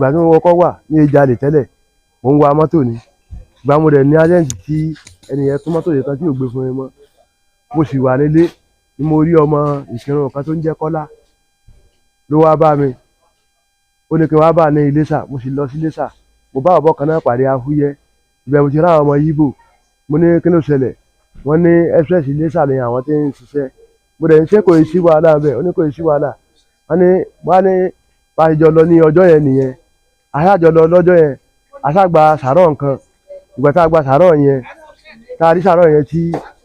ìgbà tí mo kọ́kọ́ wà ní ìjalè tẹ́lẹ̀ mò ń wa mọ́tò ni ìgbà mo dẹ̀ ní ájẹ́ǹtì tí ẹnìyẹn tún mọ́tò yẹn tán tí ò gbé fún mi mọ́ mo sì wà nílé ni mo rí ọmọ Ìkìrun kan tó ń jẹ́ Kọ́lá ló wá bá mi ó ní kí n wá bá ní Iléṣà mo sì lọ sí Iléṣà mo bá ọ̀bọ kan náà pàdé Afúyẹ́ ibẹ̀ mo ti ráwọn ọmọ Yíbò mo ní kí ló ṣẹlẹ̀ wọ́n ní express Iléṣà ni àwọn tí ń ṣiṣẹ́ mo dẹ̀ ń ṣe kò sí wàhálà bẹ́ẹ̀ ó ní kò sí wàhálà wọ́n ní bá a jọ lọ ní ọjọ́ yẹn nìyẹn aṣáájọ lọ lọ́jọ́ yẹn aṣáàgbà sàárọ̀ nǹkan ìgbà tá a gba sàárọ̀ yẹn tá a rí sàárọ̀ yẹn tí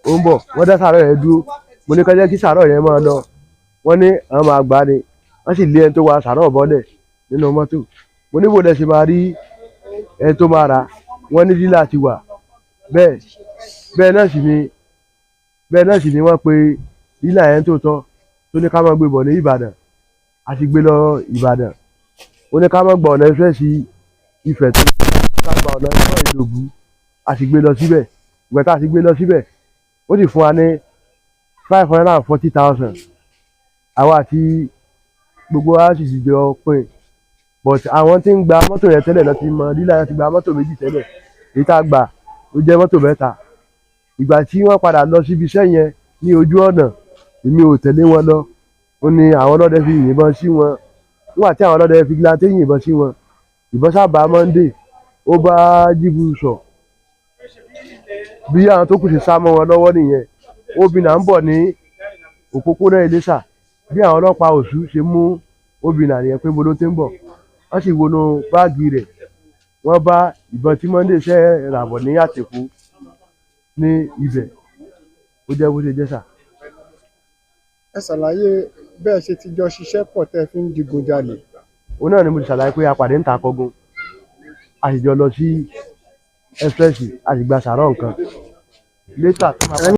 ó ń bọ̀ wọ́n dá sàárọ̀ yẹn dúró mo ní kọ́jẹ́ kí sàárọ̀ yẹn máa lọ wọ́n ní àwọn máa gbà ni wọ́n sì lé ẹni tó wa sàárọ̀ bọ́lẹ̀ nínú mọ́tò mo ní bò lẹ ṣe máa rí ẹni tó máa rà wọ́n ní dílà ti wà bẹ́ẹ̀ náà sì ni wọ́n pe dílà yẹn tó tọ́ tó ní ká máa gbé bọ̀ ní Ìbàdàn a ti gbé lọ Ìbàdàn ó ní ká máa gbọ́ ọ̀nà ẹ̀fẹ́sì Ifẹ̀ tó ká gba ọ̀nà ẹ̀fọ́ Ìlòbù a sì gbé lọ síbẹ̀ ìgbà tá a ti gbé lọ síbẹ̀ ó sì fún wa ní 540,000 àwa àti gbogbo wa sì ti jọ pín but àwọn tí ń gba mọ́tò yẹn tẹ́lẹ̀ lọ ti mọ dílà yẹn ti gba mọ́tò méjì tẹ́lẹ̀ èyí tá a gbà ó jẹ́ mọ́tò mẹ́ta ìgbà tí wọ́n padà lọ síbi iṣẹ́ yẹn ní ojú ọ̀nà èmi ò tẹ̀lé wọn lọ ó ní àwọn ọlọ́dẹ fi yìnbọn sí wọn nígbà tí àwọn ọlọ́dẹ fi gíláńtì yìnbọn sí wọn ìbọn sábà Monday ó bá jíbu sọ bí àwọn tó kù ṣe sá mọ́ wọn lọ́wọ́ nìyẹn obìnrin ń bọ̀ ní òpópónà Iléṣà bí àwọn ọlọ́pàá Òṣù ṣe mú obìnrin nìyẹn pé bolo ti ń bọ̀ wọ́n sì wọnú báàgì rẹ̀ wọ́n bá ìbọn tí Monday ṣe ràbọ̀ ní Àtẹ̀kù ní ibẹ̀ ó jẹ́ bó ṣe jẹ́ sà. Ẹ ṣàlàyé bẹ́ẹ̀ ṣe ti jọ ṣiṣẹ́ pọ̀ tẹ́ fi ń digunjalè. Òun náà ni mo ti ṣàlàyé pé a pàdé ń ta Akọgun a sì jọ lọ sí express a sì gba sàárọ̀ nǹkan létà tó máa.